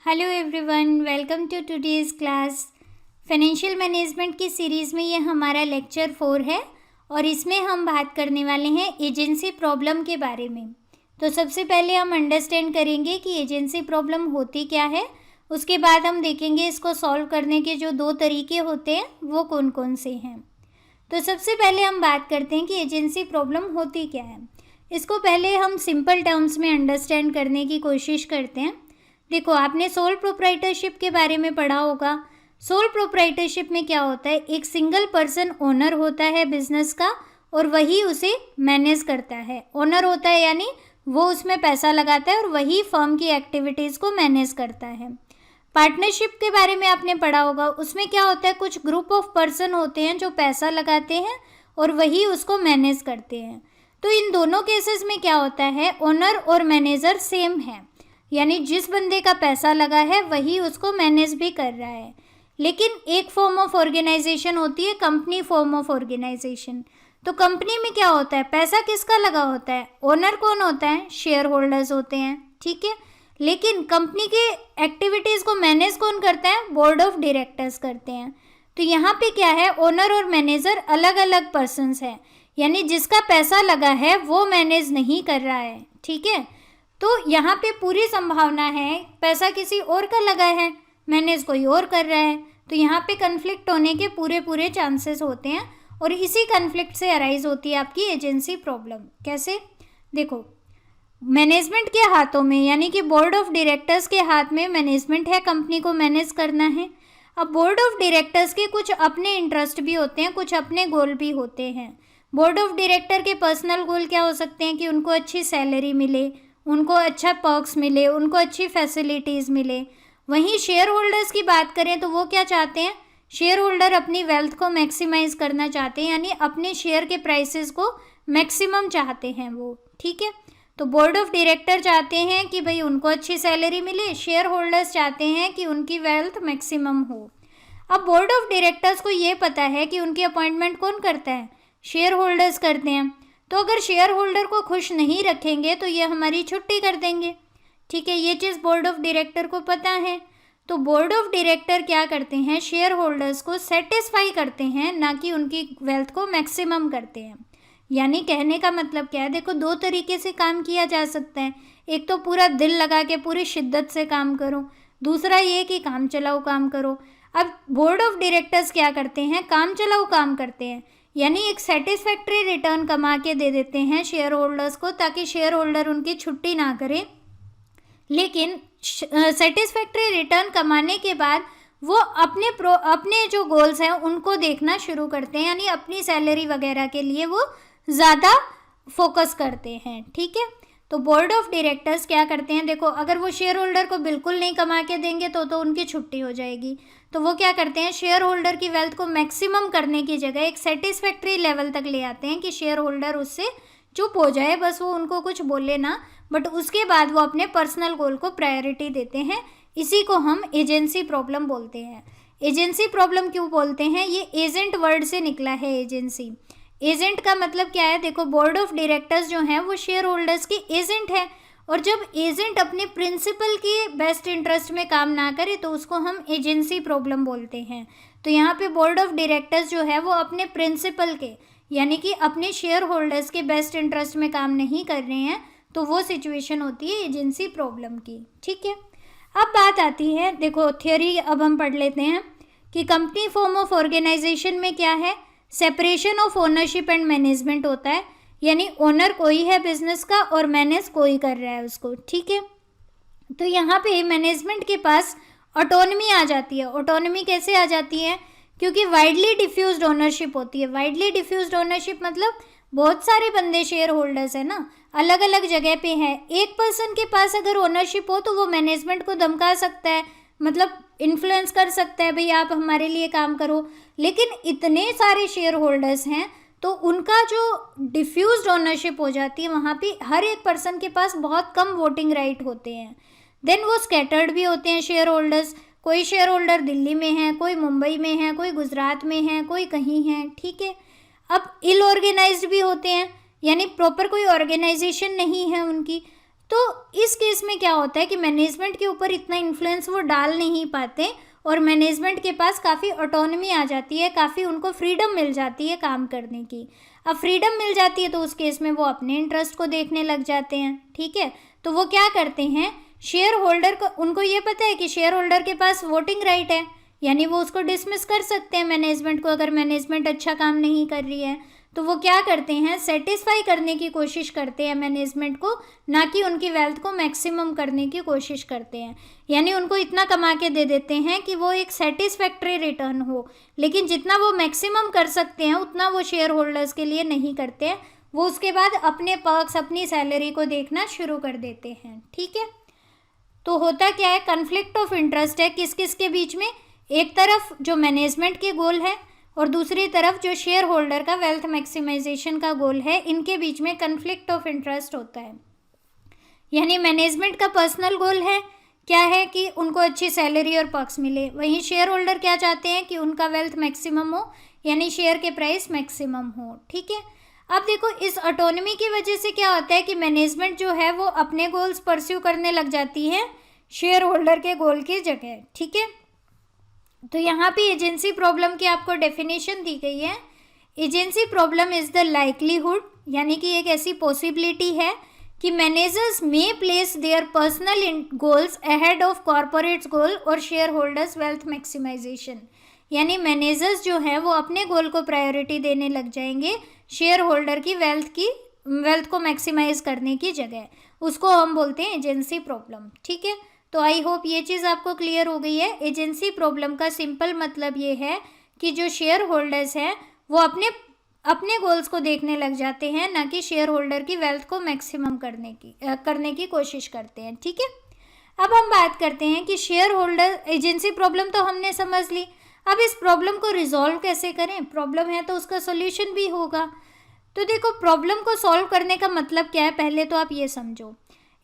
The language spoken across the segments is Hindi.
Hello everyone, welcome to today's class. Financial management की सीरीज़ में ये हमारा लेक्चर 4 है और इसमें हम बात करने वाले हैं एजेंसी प्रॉब्लम के बारे में। तो सबसे पहले हम अंडरस्टैंड करेंगे कि एजेंसी प्रॉब्लम होती क्या है। उसके बाद हम देखेंगे इसको सॉल्व करने के जो 2 तरीके होते हैं वो कौन कौन से हैं। तो सबसे पहले हम बात करते हैं कि एजेंसी प्रॉब्लम होती क्या है। इसको पहले हम सिंपल टर्म्स में अंडरस्टैंड करने की कोशिश करते हैं। देखो, आपने सोल प्रोप्राइटरशिप के बारे में पढ़ा होगा। सोल प्रोप्राइटरशिप में क्या होता है, एक सिंगल पर्सन ओनर होता है बिजनेस का और वही उसे मैनेज करता है। ओनर होता है यानी वो उसमें पैसा लगाता है और वही फर्म की एक्टिविटीज़ को मैनेज करता है। पार्टनरशिप के बारे में आपने पढ़ा होगा। उसमें क्या होता है, कुछ ग्रुप ऑफ पर्सन होते हैं जो पैसा लगाते हैं और वही उसको मैनेज करते हैं। तो इन दोनों केसेस में क्या होता है, ओनर और मैनेजर सेम है, यानी जिस बंदे का पैसा लगा है वही उसको मैनेज भी कर रहा है। लेकिन एक फॉर्म ऑफ ऑर्गेनाइजेशन होती है कंपनी फॉर्म ऑफ ऑर्गेनाइजेशन। तो कंपनी में क्या होता है, पैसा किसका लगा होता है, ओनर कौन होता है, शेयर होल्डर्स होते हैं, ठीक है। लेकिन कंपनी के एक्टिविटीज़ को मैनेज कौन करता है, बोर्ड ऑफ डायरेक्टर्स करते हैं। तो यहाँ पे क्या है, ओनर और मैनेजर अलग अलग पर्सन्स हैं, यानी जिसका पैसा लगा है वो मैनेज नहीं कर रहा है, ठीक है। तो यहाँ पे पूरी संभावना है पैसा किसी और का लगा है, मैनेज कोई और कर रहा है। तो यहाँ पे कन्फ्लिक्ट होने के पूरे चांसेस होते हैं और इसी कन्फ्लिक्ट से अराइज होती है आपकी एजेंसी प्रॉब्लम। कैसे, देखो, मैनेजमेंट के हाथों में यानी कि बोर्ड ऑफ डायरेक्टर्स के हाथ में मैनेजमेंट है, कंपनी को मैनेज करना है। अब बोर्ड ऑफ डायरेक्टर्स के कुछ अपने इंटरेस्ट भी होते हैं, कुछ अपने गोल भी होते हैं। बोर्ड ऑफ डायरेक्टर के पर्सनल गोल क्या हो सकते हैं कि उनको अच्छी सैलरी मिले, उनको अच्छा पर्क्स मिले, उनको अच्छी फैसिलिटीज़ मिले। वहीं शेयर होल्डर्स की बात करें तो वो क्या चाहते हैं, शेयर होल्डर अपनी वेल्थ को मैक्सिमाइज करना चाहते हैं, यानी अपने शेयर के प्राइसेस को मैक्सिमम चाहते हैं वो, ठीक है। तो बोर्ड ऑफ डायरेक्टर चाहते हैं कि भाई उनको अच्छी सैलरी मिले, शेयर होल्डर्स चाहते हैं कि उनकी वेल्थ मैक्सिमम हो। अब बोर्ड ऑफ डायरेक्टर्स को ये पता है कि उनकी अपॉइंटमेंट कौन करता है, शेयर होल्डर्स करते हैं। तो अगर शेयर होल्डर को खुश नहीं रखेंगे तो ये हमारी छुट्टी कर देंगे, ठीक है। ये चीज़ बोर्ड ऑफ डायरेक्टर को पता है। तो बोर्ड ऑफ डायरेक्टर क्या करते हैं, शेयर होल्डर्स को सेटिस्फाई करते हैं, ना कि उनकी वेल्थ को मैक्सिमम करते हैं। यानी कहने का मतलब क्या है, देखो, 2 तरीके से काम किया जा सकता है। एक तो पूरा दिल लगा के पूरी शिद्दत से काम करो, दूसरा ये कि काम चलाओ काम करो। अब बोर्ड ऑफ डायरेक्टर्स क्या करते हैं, काम चलाओ काम करते हैं, यानी एक सेटिस्फैक्ट्री रिटर्न कमा के दे देते हैं शेयर होल्डर्स को, ताकि शेयर होल्डर उनकी छुट्टी ना करे। लेकिन सेटिस्फैक्ट्री रिटर्न कमाने के बाद वो अपने जो गोल्स हैं उनको देखना शुरू करते हैं, यानी अपनी सैलरी वगैरह के लिए वो ज़्यादा फोकस करते हैं, ठीक है। तो बोर्ड ऑफ डायरेक्टर्स क्या करते हैं, देखो, अगर वो शेयर होल्डर को बिल्कुल नहीं कमा के देंगे तो उनकी छुट्टी हो जाएगी। तो वो क्या करते हैं, शेयर होल्डर की वेल्थ को मैक्सिमम करने की जगह एक सेटिस्फैक्ट्री लेवल तक ले आते हैं कि शेयर होल्डर उससे चुप हो जाए, बस वो उनको कुछ बोले ना, बट उसके बाद वो अपने पर्सनल गोल को प्रायोरिटी देते हैं। इसी को हम एजेंसी प्रॉब्लम बोलते हैं। एजेंसी प्रॉब्लम क्यों बोलते हैं, ये एजेंट वर्ड से निकला है एजेंसी। एजेंट का मतलब क्या है, देखो, बोर्ड ऑफ डायरेक्टर्स जो हैं वो शेयर होल्डर्स के एजेंट है, और जब एजेंट अपने प्रिंसिपल के बेस्ट इंटरेस्ट में काम ना करे तो उसको हम एजेंसी प्रॉब्लम बोलते हैं। तो यहाँ पे बोर्ड ऑफ डायरेक्टर्स जो है वो अपने प्रिंसिपल के यानी कि अपने शेयर होल्डर्स के बेस्ट इंटरेस्ट में काम नहीं कर रहे हैं, तो वो सिचुएशन होती है एजेंसी प्रॉब्लम की, ठीक है। अब बात आती है, देखो, थ्योरी अब हम पढ़ लेते हैं कि कंपनी फॉर्म ऑफ ऑर्गेनाइजेशन में क्या है, separation of ownership and management होता है, यानी ओनर कोई है बिजनेस का और मैनेज कोई कर रहा है उसको, ठीक है। तो यहाँ पे मैनेजमेंट के पास ऑटोनमी आ जाती है। ऑटोनमी कैसे आ जाती है, क्योंकि वाइडली डिफ्यूज्ड ओनरशिप होती है। वाइडली डिफ्यूज्ड ओनरशिप मतलब बहुत सारे बंदे शेयर होल्डर्स है ना, अलग अलग जगह पे है। एक पर्सन के पास अगर ओनरशिप हो तो वो मैनेजमेंट को धमका सकता है, मतलब इन्फ्लुएंस कर सकता है, भाई आप हमारे लिए काम करो। लेकिन इतने सारे शेयर होल्डर्स हैं तो उनका जो डिफ्यूज्ड ओनरशिप हो जाती है, वहाँ पे हर एक पर्सन के पास बहुत कम वोटिंग राइट होते हैं। देन वो स्कैटर्ड भी होते हैं शेयर होल्डर्स। कोई शेयर होल्डर दिल्ली में है, कोई मुंबई में है, कोई गुजरात में है, कोई कहीं है, ठीक है। अब इल ऑर्गेनाइज्ड भी होते हैं, यानी प्रॉपर कोई ऑर्गेनाइजेशन नहीं है उनकी। तो इस केस में क्या होता है कि मैनेजमेंट के ऊपर इतना इन्फ्लुएंस वो डाल नहीं पाते और मैनेजमेंट के पास काफ़ी ऑटोनमी आ जाती है, काफ़ी उनको फ्रीडम मिल जाती है काम करने की। अब फ्रीडम मिल जाती है तो उस केस में वो अपने इंटरेस्ट को देखने लग जाते हैं, ठीक है। तो वो क्या करते हैं, शेयर होल्डर को, उनको ये पता है कि शेयर होल्डर के पास वोटिंग राइट है, यानी वो उसको डिसमिस कर सकते हैं मैनेजमेंट को, अगर मैनेजमेंट अच्छा काम नहीं कर रही है। तो वो क्या करते हैं, सेटिस्फाई करने की कोशिश करते हैं मैनेजमेंट को, ना कि उनकी वेल्थ को मैक्सिमम करने की कोशिश करते हैं। यानी उनको इतना कमा के दे देते हैं कि वो एक सेटिस्फैक्ट्री रिटर्न हो, लेकिन जितना वो मैक्सिमम कर सकते हैं उतना वो शेयर होल्डर्स के लिए नहीं करते हैं। वो उसके बाद अपने पर्क्स, अपनी सैलरी को देखना शुरू कर देते हैं, ठीक है। तो होता क्या है, कन्फ्लिक्ट ऑफ इंटरेस्ट है किस किस के बीच में, एक तरफ जो मैनेजमेंट के गोल है और दूसरी तरफ जो शेयर होल्डर का वेल्थ मैक्सिमाइजेशन का गोल है, इनके बीच में कन्फ्लिक्ट ऑफ इंटरेस्ट होता है। यानी मैनेजमेंट का पर्सनल गोल है क्या है कि उनको अच्छी सैलरी और पर्क्स मिले, वहीं शेयर होल्डर क्या चाहते हैं कि उनका वेल्थ मैक्सिमम हो, यानी शेयर के प्राइस मैक्सिमम हो, ठीक है। अब देखो, इस ऑटोनमी की वजह से क्या होता है कि मैनेजमेंट जो है वो अपने गोल्स परस्यू करने लग जाती है शेयर होल्डर के गोल की जगह, ठीक है। तो यहाँ पे एजेंसी प्रॉब्लम की आपको डेफिनेशन दी गई है। Agency problem is the likelihood, यानी कि एक ऐसी पॉसिबिलिटी है कि managers may place their personal goals ahead of corporates goal और शेयर होल्डर्स वेल्थ मैक्सिमाइजेशन। यानी मैनेजर्स जो है वो अपने गोल को प्रायोरिटी देने लग जाएंगे शेयर होल्डर की वेल्थ को मैक्सिमाइज करने की जगह। उसको हम बोलते हैं एजेंसी प्रॉब्लम, ठीक है। तो आई होप ये चीज़ आपको क्लियर हो गई है। एजेंसी प्रॉब्लम का सिंपल मतलब ये है कि जो शेयर होल्डर्स हैं वो अपने गोल्स को देखने लग जाते हैं, ना कि शेयर होल्डर की वेल्थ को मैक्सिमम करने की कोशिश करते हैं, ठीक है। अब हम बात करते हैं कि शेयर होल्डर एजेंसी प्रॉब्लम तो हमने समझ ली। अब इस प्रॉब्लम को रिजॉल्व कैसे करें, प्रॉब्लम है तो उसका सोल्यूशन भी होगा। तो देखो, प्रॉब्लम को सॉल्व करने का मतलब क्या है, पहले तो आप ये समझो।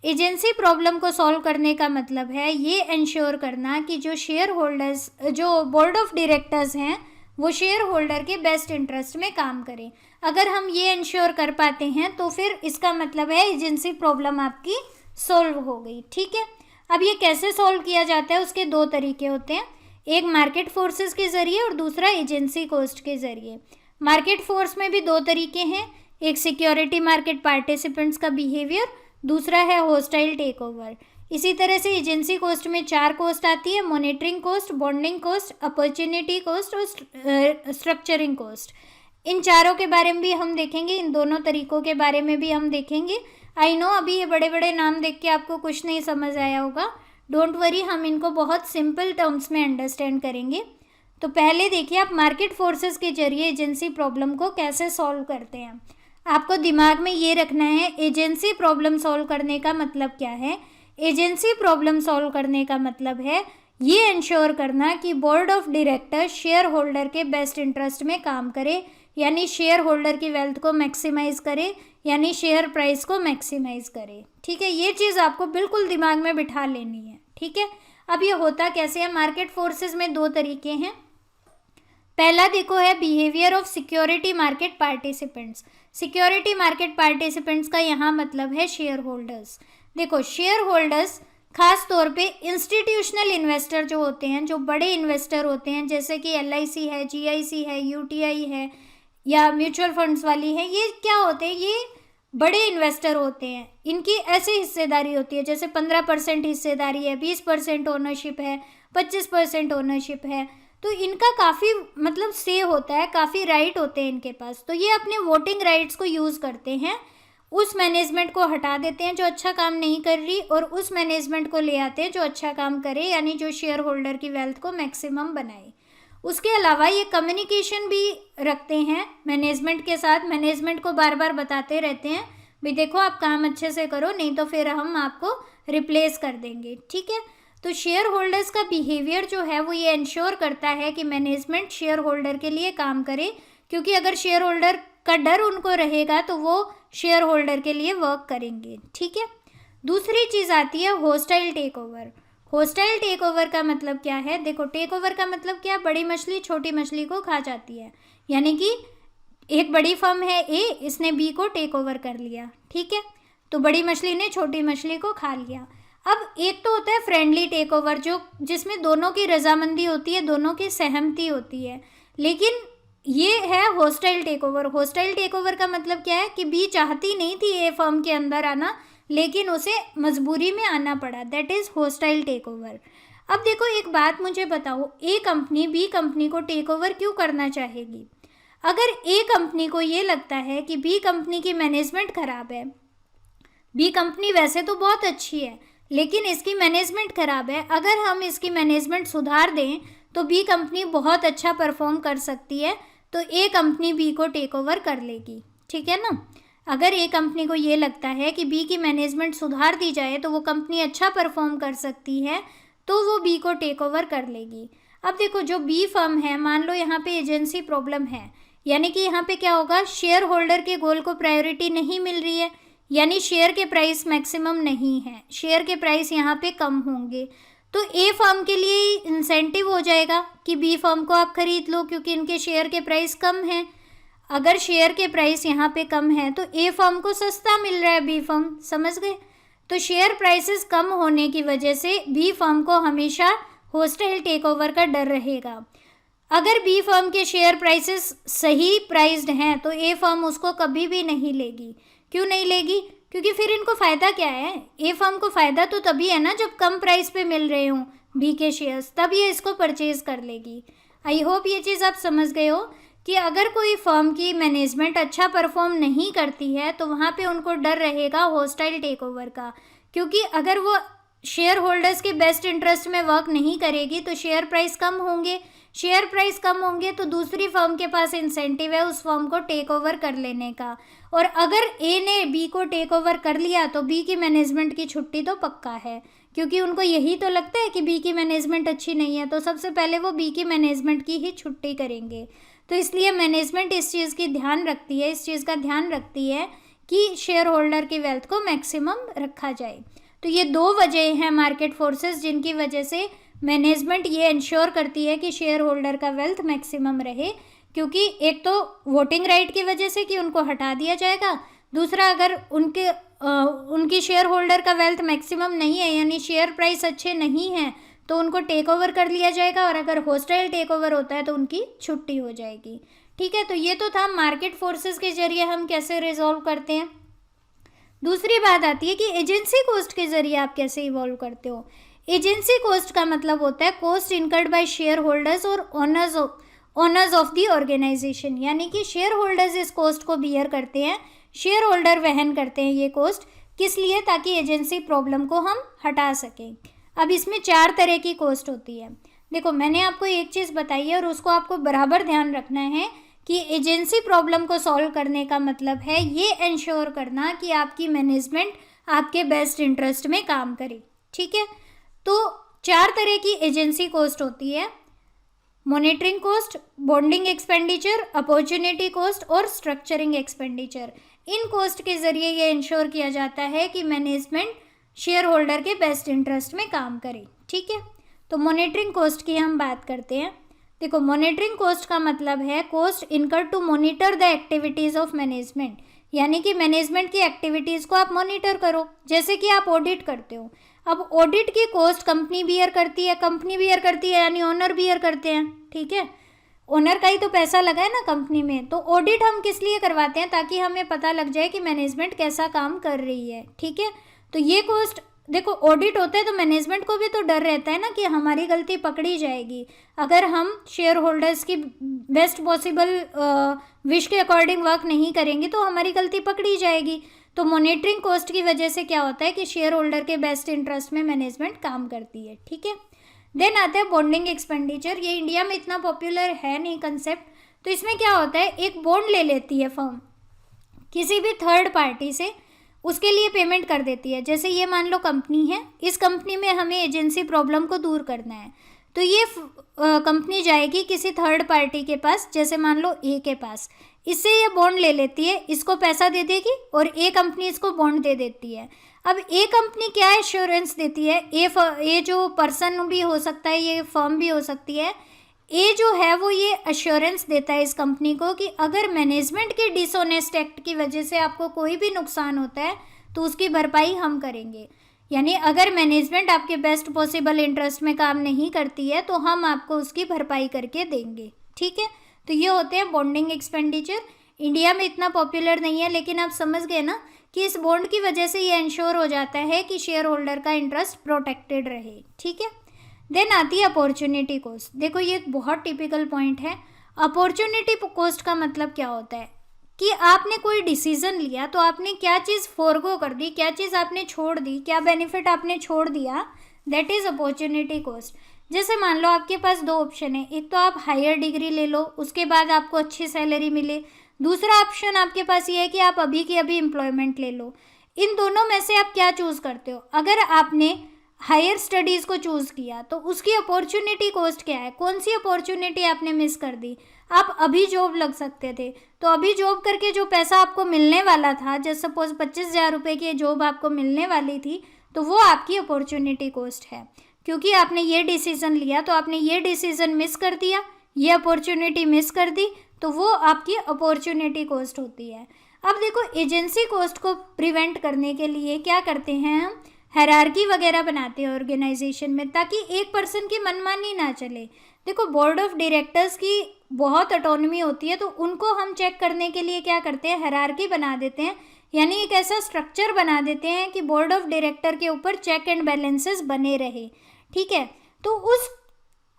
एजेंसी प्रॉब्लम को सॉल्व करने का मतलब है ये इंश्योर करना कि जो शेयर होल्डर्स, जो बोर्ड ऑफ डायरेक्टर्स हैं, वो शेयर होल्डर के बेस्ट इंटरेस्ट में काम करें। अगर हम ये इंश्योर कर पाते हैं तो फिर इसका मतलब है एजेंसी प्रॉब्लम आपकी सॉल्व हो गई, ठीक है। अब ये कैसे सॉल्व किया जाता है, उसके दो तरीके होते हैं, एक मार्केट फोर्सेस के ज़रिए और दूसरा एजेंसी कॉस्ट के ज़रिए। मार्केट फोर्स में भी दो तरीके हैं, एक सिक्योरिटी मार्केट पार्टिसिपेंट्स का बिहेवियर, दूसरा है होस्टाइल टेक ओवर। इसी तरह से एजेंसी कॉस्ट में 4 कॉस्ट आती है, monitoring cost, bonding cost, opportunity cost और स्ट्रक्चरिंग कॉस्ट। इन चारों के बारे में भी हम देखेंगे, इन दोनों तरीकों के बारे में भी हम देखेंगे। आई नो अभी ये बड़े बड़े नाम देख के आपको कुछ नहीं समझ आया होगा, डोंट वरी, हम इनको बहुत सिंपल टर्म्स में अंडरस्टैंड करेंगे। तो पहले देखिए आप मार्केट फोर्सेस के जरिए एजेंसी प्रॉब्लम को कैसे सॉल्व करते हैं। आपको दिमाग में ये रखना है, एजेंसी प्रॉब्लम सॉल्व करने का मतलब क्या है। एजेंसी प्रॉब्लम सॉल्व करने का मतलब है ये इंश्योर करना कि board of director share holder के बेस्ट इंटरेस्ट में काम करे, यानी शेयर होल्डर की वेल्थ को मैक्सिमाइज करे, यानी शेयर प्राइस को मैक्सिमाइज करे, ठीक है। ये चीज़ आपको बिल्कुल दिमाग में बिठा लेनी है, ठीक है। अब ये होता कैसे है, मार्केट फोर्सेस में दो तरीके हैं। पहला देखो है behaviour of security market participants. Security market participants का यहाँ मतलब है शेयर होल्डर्स। देखो, शेयर होल्डर्स खास तौर पे इंस्टीट्यूशनल इन्वेस्टर जो होते हैं, जो बड़े इन्वेस्टर होते हैं, जैसे कि LIC है, GIC है, UTI है या म्यूचुअल फंड्स वाली है, ये क्या होते हैं, ये बड़े इन्वेस्टर होते हैं। इनकी ऐसे हिस्सेदारी होती है, जैसे 15% हिस्सेदारी है, 20% ओनरशिप है, 25% ओनरशिप है। तो इनका काफ़ी मतलब से होता है, काफ़ी राइट होते हैं इनके पास। तो ये अपने वोटिंग राइट्स को यूज़ करते हैं, उस मैनेजमेंट को हटा देते हैं जो अच्छा काम नहीं कर रही और उस मैनेजमेंट को ले आते हैं जो अच्छा काम करे, यानी जो शेयर होल्डर की वेल्थ को मैक्सिमम बनाए। उसके अलावा ये कम्युनिकेशन भी रखते हैं मैनेजमेंट के साथ, मैनेजमेंट को बार बार बताते रहते हैं भाई देखो आप काम अच्छे से करो, नहीं तो फिर हम आपको रिप्लेस कर देंगे, ठीक है। तो शेयर होल्डर्स का बिहेवियर जो है वो ये इंश्योर करता है कि मैनेजमेंट शेयर होल्डर के लिए काम करे, क्योंकि अगर शेयर होल्डर का डर उनको रहेगा तो वो शेयर होल्डर के लिए वर्क करेंगे, ठीक है। दूसरी चीज़ आती है hostile takeover. Hostile takeover का मतलब क्या है, देखो टेक ओवर का मतलब क्या, बड़ी मछली छोटी मछली को खा जाती है, यानी कि एक बड़ी फर्म है A, इसने B को टेक ओवर कर लिया, ठीक है। तो बड़ी मछली ने छोटी मछली को खा लिया। अब एक तो होता है फ्रेंडली टेक ओवर, जो जिसमें दोनों की रजामंदी होती है, दोनों की सहमति होती है। लेकिन ये है hostile takeover. Hostile takeover का मतलब क्या है कि बी चाहती नहीं थी ए फर्म के अंदर आना, लेकिन उसे मजबूरी में आना पड़ा। That is hostile takeover. अब देखो एक बात मुझे बताओ, ए कंपनी बी कंपनी को टेक ओवर क्यों करना चाहेगी? अगर ए कंपनी को ये लगता है कि बी कंपनी की मैनेजमेंट खराब है, बी कंपनी वैसे तो बहुत अच्छी है लेकिन इसकी मैनेजमेंट खराब है, अगर हम इसकी मैनेजमेंट सुधार दें तो बी कंपनी बहुत अच्छा परफॉर्म कर सकती है, तो ए कंपनी बी को टेक ओवर कर लेगी। ठीक है ना? अगर ए कंपनी को ये लगता है कि बी की मैनेजमेंट सुधार दी जाए तो वो कंपनी अच्छा परफॉर्म कर सकती है, तो वो बी को टेक ओवर कर लेगी। अब देखो जो बी फर्म है, मान लो यहाँ पे एजेंसी प्रॉब्लम है, यानी कि यहाँ पे क्या होगा, शेयर होल्डर के गोल को प्रायोरिटी नहीं मिल रही है, यानी शेयर के प्राइस मैक्सिमम नहीं है, शेयर के प्राइस यहाँ पे कम होंगे, तो ए फर्म के लिए इंसेंटिव हो जाएगा कि बी फर्म को आप खरीद लो क्योंकि इनके शेयर के प्राइस कम हैं। अगर शेयर के प्राइस यहाँ पे कम है तो ए फर्म को सस्ता मिल रहा है बी फर्म, समझ गए? तो शेयर प्राइसेस कम होने की वजह से बी फर्म को हमेशा हॉस्टाइल टेक ओवर का डर रहेगा। अगर बी फर्म के शेयर प्राइसेस सही प्राइस्ड हैं तो ए फर्म उसको कभी भी नहीं लेगी। क्यों नहीं लेगी? क्योंकि फिर इनको फ़ायदा क्या है? ए फर्म को फ़ायदा तो तभी है ना जब कम प्राइस पे मिल रहे हों बी के शेयर्स, तब ये इसको परचेज़ कर लेगी। आई होप ये चीज़ आप समझ गए हो कि अगर कोई फर्म की मैनेजमेंट अच्छा परफॉर्म नहीं करती है तो वहाँ पे उनको डर रहेगा हॉस्टाइल टेक ओवर का, क्योंकि अगर वो शेयर होल्डर्स के बेस्ट इंटरेस्ट में वर्क नहीं करेगी तो शेयर प्राइस कम होंगे, शेयर प्राइस कम होंगे तो दूसरी फर्म के पास इंसेंटिव है उस फर्म को टेक ओवर कर लेने का, और अगर ए ने बी को टेक ओवर कर लिया तो बी की मैनेजमेंट की छुट्टी तो पक्का है, क्योंकि उनको यही तो लगता है कि बी की मैनेजमेंट अच्छी नहीं है, तो सबसे पहले वो बी की मैनेजमेंट की ही छुट्टी करेंगे। तो इसलिए मैनेजमेंट इस चीज़ का ध्यान रखती है कि शेयर होल्डर की वेल्थ को मैक्सिमम रखा जाए। तो ये दो वजह हैं मार्केट फोर्सेस जिनकी वजह से मैनेजमेंट ये इंश्योर करती है कि शेयर होल्डर का वेल्थ मैक्सिमम रहे, क्योंकि एक तो वोटिंग राइट की वजह से कि उनको हटा दिया जाएगा, दूसरा अगर उनकी शेयर होल्डर का वेल्थ मैक्सिमम नहीं है यानी शेयर प्राइस अच्छे नहीं हैं तो उनको टेक ओवर कर लिया जाएगा, और अगर हॉस्टाइल टेक ओवर होता है तो उनकी छुट्टी हो जाएगी। ठीक है, तो ये तो था मार्केट फोर्सेस के जरिए हम कैसे रिजॉल्व करते हैं। दूसरी बात आती है कि एजेंसी कॉस्ट के जरिए आप कैसे इवॉल्व करते हो। एजेंसी कॉस्ट का मतलब होता है cost incurred by share holders और ओनर्स ऑफ द ऑर्गेनाइजेशन, यानी कि शेयर होल्डर्स इस कॉस्ट को बियर करते हैं, शेयर होल्डर वहन करते हैं ये कॉस्ट, किस लिए? ताकि एजेंसी प्रॉब्लम को हम हटा सकें। अब इसमें 4 तरह की कॉस्ट होती है। देखो मैंने आपको एक चीज़ बताई है और उसको आपको बराबर ध्यान रखना है कि एजेंसी प्रॉब्लम को सॉल्व करने का मतलब है ये इंश्योर करना कि आपकी मैनेजमेंट आपके बेस्ट इंटरेस्ट में काम करे। ठीक है, तो 4 तरह की एजेंसी कॉस्ट होती है, monitoring cost, bonding expenditure, opportunity cost और स्ट्रक्चरिंग एक्सपेंडिचर। इन कॉस्ट के जरिए ये इंश्योर किया जाता है कि मैनेजमेंट शेयर होल्डर के बेस्ट इंटरेस्ट में काम करे। ठीक है, तो मॉनिटरिंग कॉस्ट की हम बात करते हैं। देखो मॉनिटरिंग कॉस्ट का मतलब है cost incur to monitor the activities of management, यानी कि मैनेजमेंट की एक्टिविटीज़ को आप मॉनिटर करो, जैसे कि आप ऑडिट करते हो। अब ऑडिट की कॉस्ट कंपनी बियर करती है यानी ओनर बियर करते हैं। ठीक है, ओनर का ही तो पैसा लगा है ना कंपनी में, तो ऑडिट हम किस लिए करवाते हैं? ताकि हमें पता लग जाए कि मैनेजमेंट कैसा काम कर रही है। ठीक है, तो ये कॉस्ट, देखो ऑडिट होता है तो मैनेजमेंट को भी तो डर रहता है ना कि हमारी गलती पकड़ी जाएगी, अगर हम शेयर होल्डर्स की बेस्ट पॉसिबल विश के अकॉर्डिंग वर्क नहीं करेंगे तो हमारी गलती पकड़ी जाएगी। तो मॉनिटरिंग कॉस्ट की वजह से क्या होता है कि शेयर होल्डर के बेस्ट इंटरेस्ट में मैनेजमेंट काम करती है। ठीक है, देन आता है बॉन्डिंग एक्सपेंडिचर। ये इंडिया में इतना पॉपुलर है नहीं कंसेप्ट, तो इसमें क्या होता है, एक बॉन्ड ले लेती है फर्म किसी भी थर्ड पार्टी से, उसके लिए पेमेंट कर देती है। जैसे ये मान लो कंपनी है, इस कंपनी में हमें एजेंसी प्रॉब्लम को दूर करना है, तो ये कंपनी जाएगी किसी थर्ड पार्टी के पास, जैसे मान लो ए के पास, इससे ये बॉन्ड ले लेती है, इसको पैसा दे देगी और ए कंपनी इसको बॉन्ड दे देती है। अब ए कंपनी क्या एश्योरेंस देती है, ए जो पर्सन भी हो सकता है, ये फर्म भी हो सकती है, ए जो है वो ये एश्योरेंस देता है इस कंपनी को कि अगर मैनेजमेंट के डिसऑनेस्ट एक्ट की वजह से आपको कोई भी नुकसान होता है तो उसकी भरपाई हम करेंगे। यानी अगर मैनेजमेंट आपके बेस्ट पॉसिबल इंटरेस्ट में काम नहीं करती है तो हम आपको उसकी भरपाई करके देंगे, ठीक है। तो ये होते हैं बॉन्डिंग एक्सपेंडिचर। इंडिया में इतना पॉपुलर नहीं है, लेकिन आप समझ गए ना कि इस बॉन्ड की वजह से ये इंश्योर हो जाता है कि शेयर होल्डर का इंटरेस्ट प्रोटेक्टेड रहे, ठीक है। देन आती है अपॉर्चुनिटी कॉस्ट। देखो ये बहुत टिपिकल पॉइंट है। अपॉर्चुनिटी कॉस्ट का मतलब क्या होता है कि आपने कोई डिसीजन लिया तो आपने क्या चीज़ फोरगो कर दी, क्या चीज़ आपने छोड़ दी, क्या बेनिफिट आपने छोड़ दिया, दैट इज़ अपॉर्चुनिटी कॉस्ट। जैसे मान लो आपके पास दो ऑप्शन है, एक तो आप हायर डिग्री ले लो उसके बाद आपको अच्छी सैलरी मिले, दूसरा ऑप्शन आपके पास ये है कि आप अभी की अभी एम्प्लॉयमेंट ले लो। इन दोनों में से आप क्या चूज़ करते हो? अगर आपने हायर स्टडीज़ को चूज़ किया तो उसकी अपॉर्चुनिटी कॉस्ट क्या है? कौन सी अपॉर्चुनिटी आपने मिस कर दी? आप अभी जॉब लग सकते थे, तो अभी जॉब करके जो पैसा आपको मिलने वाला था, जैसे सपोज 25,000 रुपये की जॉब आपको मिलने वाली थी, तो वो आपकी अपॉर्चुनिटी कॉस्ट है। क्योंकि आपने ये डिसीज़न लिया तो आपने ये डिसीज़न मिस कर दिया, ये अपॉर्चुनिटी मिस कर दी, तो वो आपकी अपॉर्चुनिटी कॉस्ट होती है। अब देखो एजेंसी कॉस्ट को प्रिवेंट करने के लिए क्या करते हैं हम, हायरार्की वगैरह बनाते हैं ऑर्गेनाइजेशन में, ताकि एक पर्सन की मनमानी ना चले। देखो बोर्ड ऑफ डायरेक्टर्स की बहुत ऑटोनॉमी होती है, तो उनको हम चेक करने के लिए क्या करते हैं, हायरार्की बना देते हैं। यानी एक ऐसा स्ट्रक्चर बना देते हैं कि बोर्ड ऑफ डायरेक्टर के ऊपर चेक एंड बैलेंसेस बने रहे, ठीक है। तो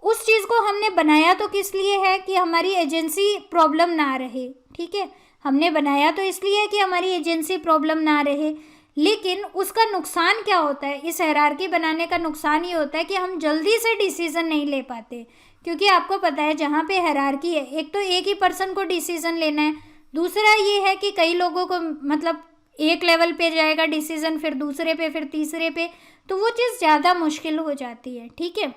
उस चीज़ को हमने बनाया तो किस लिए है कि हमारी एजेंसी प्रॉब्लम ना रहे, ठीक है। हमने बनाया तो इसलिए कि हमारी एजेंसी प्रॉब्लम ना रहे, लेकिन उसका नुकसान क्या होता है, इस हायरार्की बनाने का नुकसान ये होता है कि हम जल्दी से डिसीज़न नहीं ले पाते। क्योंकि आपको पता है जहाँ पे हायरार्की है, एक तो एक ही पर्सन को डिसीज़न लेना है, दूसरा ये है कि कई लोगों को मतलब एक लेवल पे जाएगा डिसीज़न, फिर दूसरे पे, फिर तीसरे पे, तो वो चीज़ ज़्यादा मुश्किल हो जाती है, ठीक है।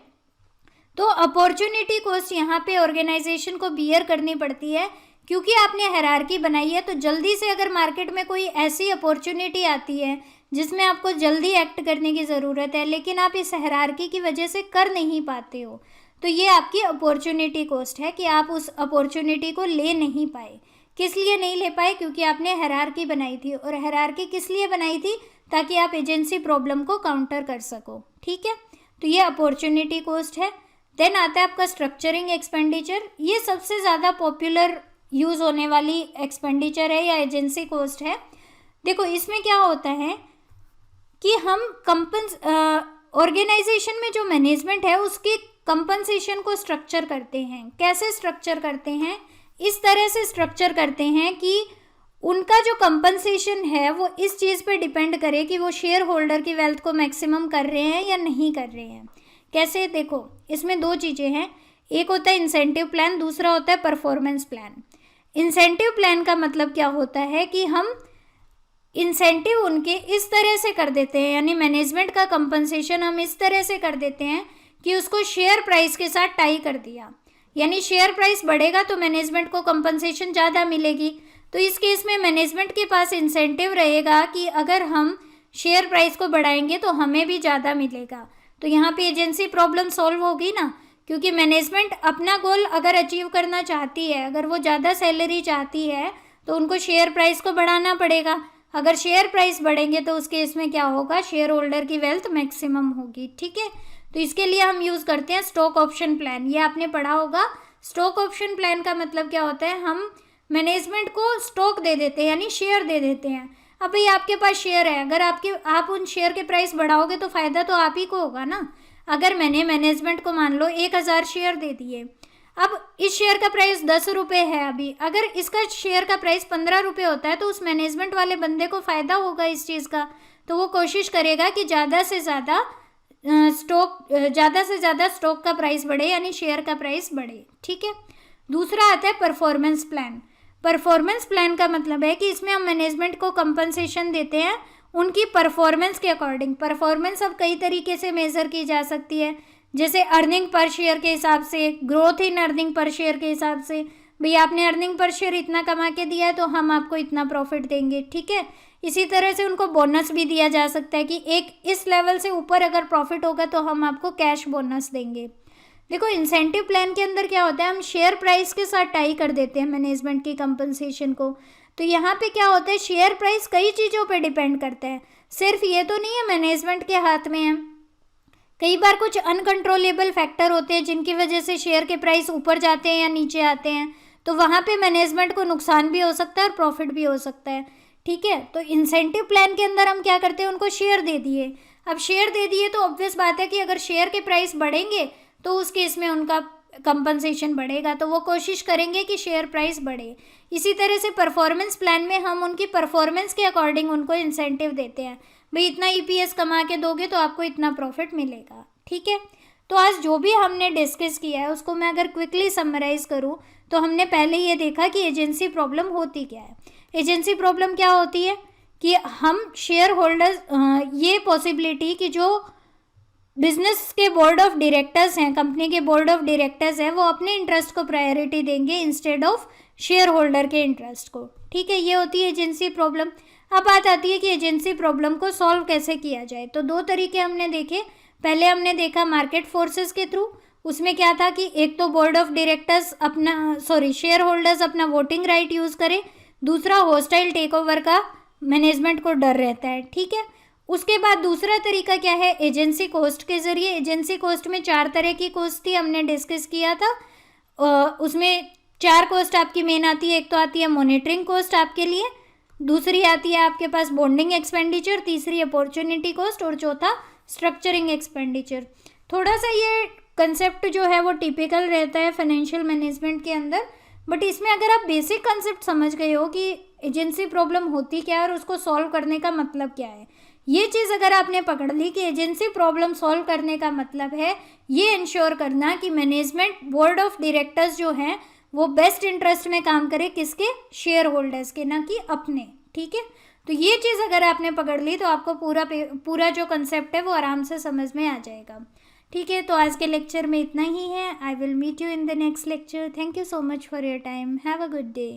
तो अपॉर्चुनिटी कॉस्ट यहाँ पे ऑर्गेनाइजेशन को बियर करनी पड़ती है, क्योंकि आपने हायरार्की बनाई है। तो जल्दी से अगर मार्केट में कोई ऐसी अपॉर्चुनिटी आती है जिसमें आपको जल्दी एक्ट करने की ज़रूरत है, लेकिन आप इस हायरार्की की वजह से कर नहीं पाते हो, तो ये आपकी अपॉर्चुनिटी कॉस्ट है कि आप उस अपॉर्चुनिटी को ले नहीं पाए। किस लिए नहीं ले पाए? क्योंकि आपने हायरार्की बनाई थी, और हायरार्की किस लिए बनाई थी? ताकि आप एजेंसी प्रॉब्लम को काउंटर कर सको, ठीक है। तो ये अपॉर्चुनिटी कॉस्ट है। देन आता है आपका स्ट्रक्चरिंग एक्सपेंडिचर। ये सबसे ज़्यादा पॉपुलर यूज़ होने वाली एक्सपेंडिचर है या एजेंसी कॉस्ट है। देखो इसमें क्या होता है कि हम ऑर्गेनाइजेशन में जो मैनेजमेंट है उसकी कंपनसेशन को स्ट्रक्चर करते हैं। कैसे स्ट्रक्चर करते हैं? इस तरह से स्ट्रक्चर करते हैं कि उनका जो कंपनसेशन है वो इस चीज़ पे डिपेंड करे कि वो शेयर होल्डर की वेल्थ को मैक्सिमम कर रहे हैं या नहीं कर रहे हैं। कैसे? देखो इसमें दो चीज़ें हैं, एक होता है इंसेंटिव प्लान, दूसरा होता है परफॉर्मेंस प्लान। इंसेंटिव प्लान का मतलब क्या होता है कि हम इंसेंटिव उनके इस तरह से कर देते हैं, यानी मैनेजमेंट का कंपनसेशन हम इस तरह से कर देते हैं कि उसको शेयर प्राइस के साथ टाई कर दिया। यानी शेयर प्राइस बढ़ेगा तो मैनेजमेंट को कंपनसेशन ज़्यादा मिलेगी। तो इस केस में मैनेजमेंट के पास इंसेंटिव रहेगा कि अगर हम शेयर प्राइस को बढ़ाएंगे तो हमें भी ज़्यादा मिलेगा। तो यहाँ पे एजेंसी प्रॉब्लम सॉल्व होगी ना, क्योंकि मैनेजमेंट अपना गोल अगर अचीव करना चाहती है, अगर वो ज़्यादा सैलरी चाहती है तो उनको शेयर प्राइस को बढ़ाना पड़ेगा। अगर शेयर प्राइस बढ़ेंगे तो उस केस में क्या होगा, शेयर होल्डर की वेल्थ मैक्सिमम होगी, ठीक है। तो इसके लिए हम यूज़ करते हैं स्टॉक ऑप्शन प्लान। ये आपने पढ़ा होगा। स्टॉक ऑप्शन प्लान का मतलब क्या होता है, हम मैनेजमेंट को स्टॉक दे देते हैं, यानी शेयर दे देते हैं। अब भाई आपके पास शेयर है, अगर आप उन शेयर के प्राइस बढ़ाओगे तो फ़ायदा तो आप ही को होगा ना। अगर मैंने मैनेजमेंट को मान लो 1000 शेयर दे दिए, अब इस शेयर का प्राइस 10 रुपये है अभी, अगर इसका शेयर का प्राइस 15 रुपये होता है तो उस मैनेजमेंट वाले बंदे को फ़ायदा होगा इस चीज़ का। तो वो कोशिश करेगा कि ज़्यादा से ज़्यादा स्टॉक का प्राइस बढ़े, यानी शेयर का प्राइस बढ़े, ठीक है। दूसरा आता है परफॉर्मेंस प्लान। परफॉर्मेंस प्लान का मतलब है कि इसमें हम मैनेजमेंट को कंपनसेशन देते हैं उनकी परफॉर्मेंस के अकॉर्डिंग। परफॉर्मेंस अब कई तरीके से मेज़र की जा सकती है, जैसे अर्निंग पर शेयर के हिसाब से, growth in earning per share के हिसाब से। भाई आपने अर्निंग पर शेयर इतना कमा के दिया है तो हम आपको इतना प्रॉफिट देंगे, ठीक है। इसी तरह से उनको बोनस भी दिया जा सकता है कि एक इस लेवल से ऊपर अगर प्रॉफिट होगा तो हम आपको कैश बोनस देंगे। देखो इंसेंटिव प्लान के अंदर क्या होता है, हम शेयर प्राइस के साथ टाई कर देते हैं मैनेजमेंट की कंपनसेशन को। तो यहाँ पे क्या होता है, शेयर प्राइस कई चीज़ों पे डिपेंड करता है, सिर्फ ये तो नहीं है मैनेजमेंट के हाथ में है। कई बार कुछ अनकंट्रोलेबल फैक्टर होते हैं जिनकी वजह से शेयर के प्राइस ऊपर जाते हैं या नीचे आते हैं, तो वहाँ पे मैनेजमेंट को नुकसान भी हो सकता है और प्रॉफिट भी हो सकता है। ठीक है, तो इंसेंटिव प्लान के अंदर हम क्या करते हैं, उनको शेयर दे दिए। अब शेयर दे दिए तो ऑब्वियस बात है कि अगर शेयर के प्राइस बढ़ेंगे तो उस केस में उनका कंपनसेशन बढ़ेगा, तो वो कोशिश करेंगे कि शेयर प्राइस बढ़े। इसी तरह से परफॉर्मेंस प्लान में हम उनकी परफॉर्मेंस के अकॉर्डिंग उनको इंसेंटिव देते हैं, भाई इतना ईपीएस कमा के दोगे तो आपको इतना प्रॉफिट मिलेगा। ठीक है, तो आज जो भी हमने डिस्कस किया है उसको मैं अगर क्विकली समराइज करूँ तो हमने पहले ये देखा कि एजेंसी प्रॉब्लम होती क्या है। एजेंसी प्रॉब्लम क्या होती है कि हम शेयर होल्डर्स, ये पॉसिबिलिटी कि जो बिजनेस के बोर्ड ऑफ डायरेक्टर्स हैं, कंपनी के बोर्ड ऑफ डायरेक्टर्स हैं, वो अपने इंटरेस्ट को प्रायोरिटी देंगे इंस्टेड ऑफ शेयर होल्डर के इंटरेस्ट को। ठीक है, ये होती है एजेंसी प्रॉब्लम। अब बात आती है कि एजेंसी प्रॉब्लम को सॉल्व कैसे किया जाए। तो दो तरीके हमने देखे। पहले हमने देखा मार्केट फोर्सेस के थ्रू। उसमें क्या था कि एक तो board of directors share holders अपना वोटिंग राइट यूज़ करें, दूसरा हॉस्टाइल टेक ओवर का मैनेजमेंट को डर रहता है। ठीक है, उसके बाद दूसरा तरीका क्या है, एजेंसी कॉस्ट के ज़रिए। एजेंसी कॉस्ट में 4 तरह की कॉस्ट थी, हमने डिस्कस किया था। उसमें 4 कॉस्ट आपकी मेन आती है। एक तो आती है मॉनिटरिंग कॉस्ट आपके लिए, दूसरी आती है आपके पास बॉन्डिंग एक्सपेंडिचर, तीसरी अपॉर्चुनिटी कॉस्ट और चौथा स्ट्रक्चरिंग एक्सपेंडिचर। थोड़ा सा ये कंसेप्ट जो है वो टिपिकल रहता है फाइनेंशियल मैनेजमेंट के अंदर, बट इसमें अगर आप बेसिक कंसेप्ट समझ गए हो कि एजेंसी प्रॉब्लम होती क्या है और उसको सॉल्व करने का मतलब क्या है, ये चीज़ अगर आपने पकड़ ली कि एजेंसी प्रॉब्लम सॉल्व करने का मतलब है ये इंश्योर करना कि मैनेजमेंट बोर्ड ऑफ डायरेक्टर्स जो हैं वो बेस्ट इंटरेस्ट में काम करे, किसके, शेयर होल्डर्स के, ना कि अपने। ठीक है, तो ये चीज़ अगर आपने पकड़ ली तो आपको पूरा जो कंसेप्ट है वो आराम से समझ में आ जाएगा। ठीक है, तो आज के लेक्चर में इतना ही है। I will meet you in the next lecture. Thank you so much for your time. Have a good day.